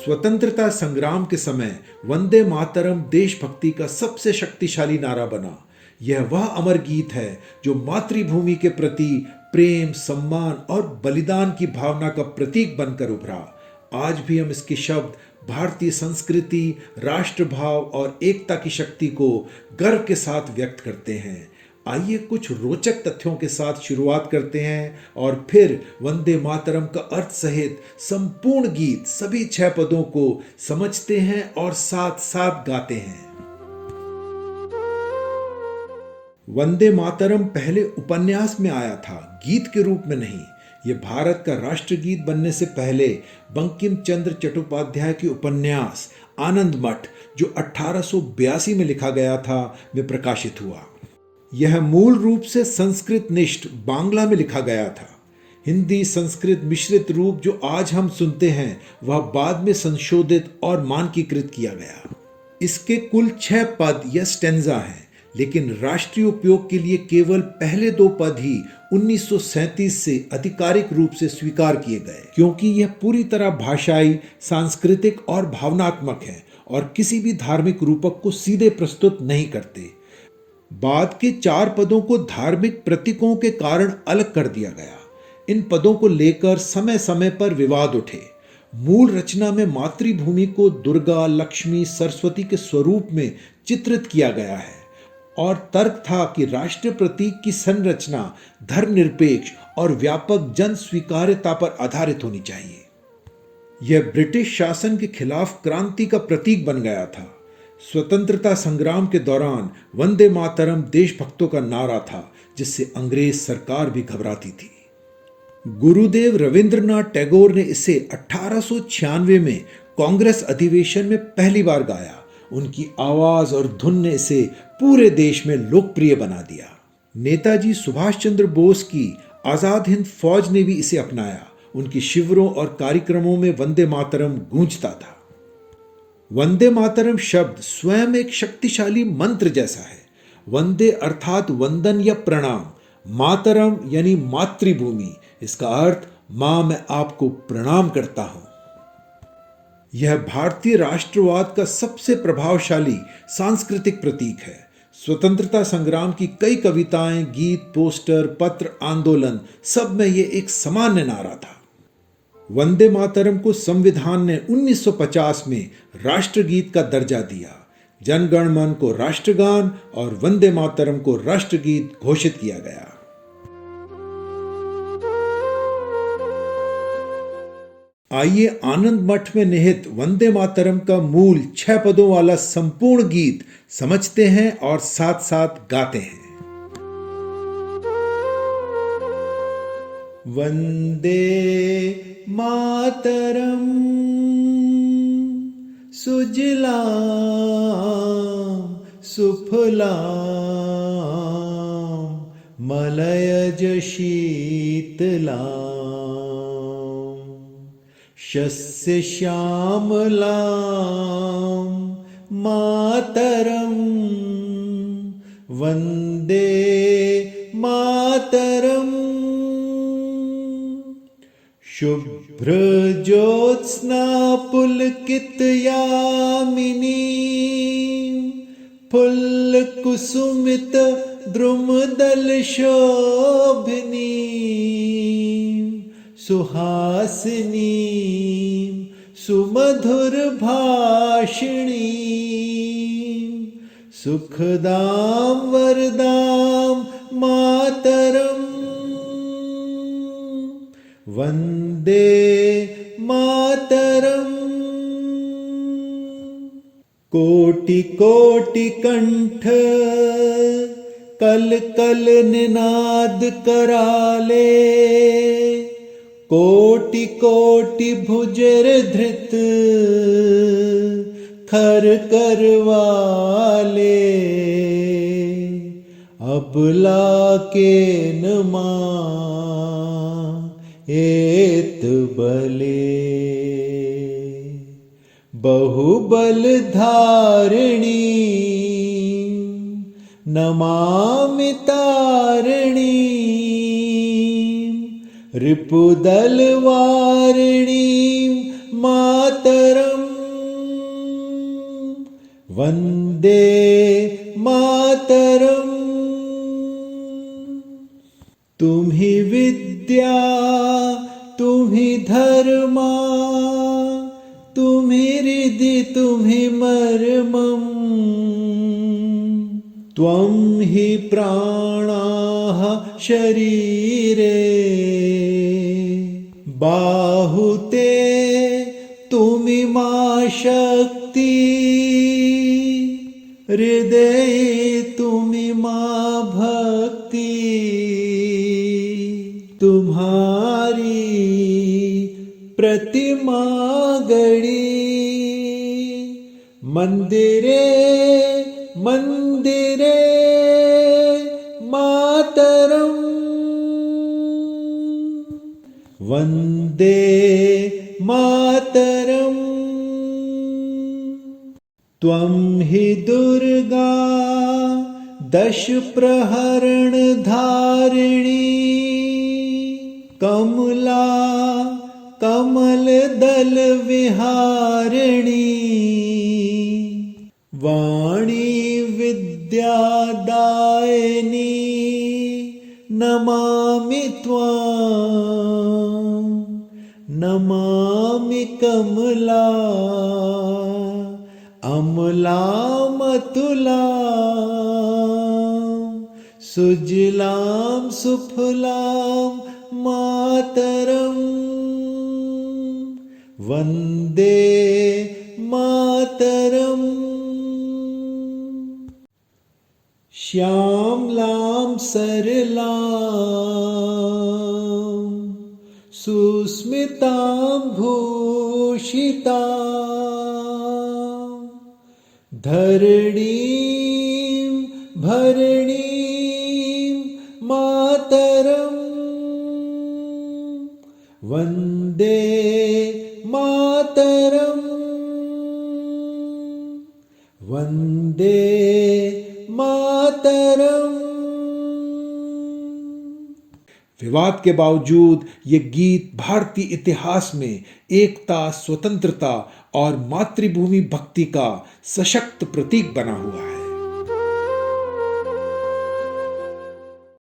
स्वतंत्रता संग्राम के समय वंदे मातरम देशभक्ति का सबसे शक्तिशाली नारा बना। यह वह अमर गीत है जो मातृभूमि के प्रति प्रेम, सम्मान और बलिदान की भावना का प्रतीक बनकर उभरा। आज भी हम इसके शब्द, भारतीय संस्कृति, राष्ट्रभाव और एकता की शक्ति को गर्व के साथ व्यक्त करते हैं। आइए कुछ रोचक तथ्यों के साथ शुरुआत करते हैं और फिर वंदे मातरम का अर्थ सहित संपूर्ण गीत सभी 6 पदों को समझते हैं और साथ साथ गाते हैं। वंदे मातरम पहले उपन्यास में आया था, गीत के रूप में नहीं। यह भारत का राष्ट्रगीत बनने से पहले बंकिम चंद्र चट्टोपाध्याय के उपन्यास आनंद मठ, जो 1882 में लिखा गया था, में प्रकाशित हुआ। यह मूल रूप से संस्कृत निष्ठ बांग्ला में लिखा गया था। हिंदी संस्कृत मिश्रित रूप जो आज हम सुनते हैं वह बाद में संशोधित और मानकीकृत किया गया। इसके कुल 6 पद या स्टेंजा हैं, लेकिन राष्ट्रीय उपयोग के लिए केवल पहले 2 पद ही 1937 से आधिकारिक रूप से स्वीकार किए गए, क्योंकि यह पूरी तरह भाषाई, सांस्कृतिक और भावनात्मक है और किसी भी धार्मिक रूपक को सीधे प्रस्तुत नहीं करते। बाद के 4 पदों को धार्मिक प्रतीकों के कारण अलग कर दिया गया। इन पदों को लेकर समय समय पर विवाद उठे। मूल रचना में मातृभूमि को दुर्गा, लक्ष्मी, सरस्वती के स्वरूप में चित्रित किया गया है और तर्क था कि राष्ट्रीय प्रतीक की संरचना धर्मनिरपेक्ष और व्यापक जन स्वीकार्यता पर आधारित होनी चाहिए। यह ब्रिटिश शासन के खिलाफ क्रांति का प्रतीक बन गया था। स्वतंत्रता संग्राम के दौरान वंदे मातरम देशभक्तों का नारा था, जिससे अंग्रेज सरकार भी घबराती थी। गुरुदेव रविंद्रनाथ टैगोर ने इसे 1896 में कांग्रेस अधिवेशन में पहली बार गाया। उनकी आवाज और धुन ने इसे पूरे देश में लोकप्रिय बना दिया। नेताजी सुभाष चंद्र बोस की आजाद हिंद फौज ने भी इसे अपनाया। उनके शिविरों और कार्यक्रमों में वंदे मातरम गूंजता था। वंदे मातरम शब्द स्वयं एक शक्तिशाली मंत्र जैसा है। वंदे अर्थात वंदन या प्रणाम, मातरम यानी मातृभूमि, इसका अर्थ मां मैं आपको प्रणाम करता हूं। यह भारतीय राष्ट्रवाद का सबसे प्रभावशाली सांस्कृतिक प्रतीक है। स्वतंत्रता संग्राम की कई कविताएं, गीत, पोस्टर, पत्र, आंदोलन, सब में यह एक सामान्य नारा था। वंदे मातरम को संविधान ने 1950 में राष्ट्रगीत का दर्जा दिया। जन गण मन को राष्ट्रगान और वंदे मातरम को राष्ट्रगीत घोषित किया गया। आइए आनंद मठ में निहित वंदे मातरम का मूल 6 पदों वाला संपूर्ण गीत समझते हैं और साथ साथ गाते हैं। वंदे मातरम सुजलां सुफलां मलयज शीतलां शस्य श्यामलां मातरम वंदे मातरम। शुभ्र ज्योत्स्ना पुलकित यामिनी फुल्ल कुसुमित द्रुमदल शोभिनी सुहासिनी सुमधुर भाषिणी सुखदां वरदां मातरम वंदे मातरम। कोटि कोटि कंठ कल कल निनाद कराले कोटि कोटि भुजर धृत खर करवाले अबला के नमा एत बले बहुबल धारिणी नमामि तारिणी रिपुदल वारिणी मातरम, वंदे मातरम। तुम्ही विद्या, तुम्ही धर्मा, तुम्ही हृदि, तुम्ही मर्मम। त्वं हि प्राणाः शरीरे, बाहुते तुम्ही मा शक्ति, हृदये तुम्ही मा भक्ति। तुम्हारी प्रतिमा गढ़ी, मंदिरे मंदिरे मातरम। वंदे मातरम। त्वं हि दुर्गा दश प्रहरण धारिणी, कमला कमल दल विहारिणी। वाणी विद्यादायिनी, नमामि त्वां, नमामि कमला, अमलामतुलां, सुजलां सुफलां मातरं। वन्दे मातरम्। श्यामलां सरलां, सुस्मितां भूषितां, धरणीं भरणीं मातरम्। वन्दे मातरम्। वन्दे मातरम। विवाद के बावजूद ये गीत भारतीय इतिहास में एकता, स्वतंत्रता और मातृभूमि भक्ति का सशक्त प्रतीक बना हुआ है।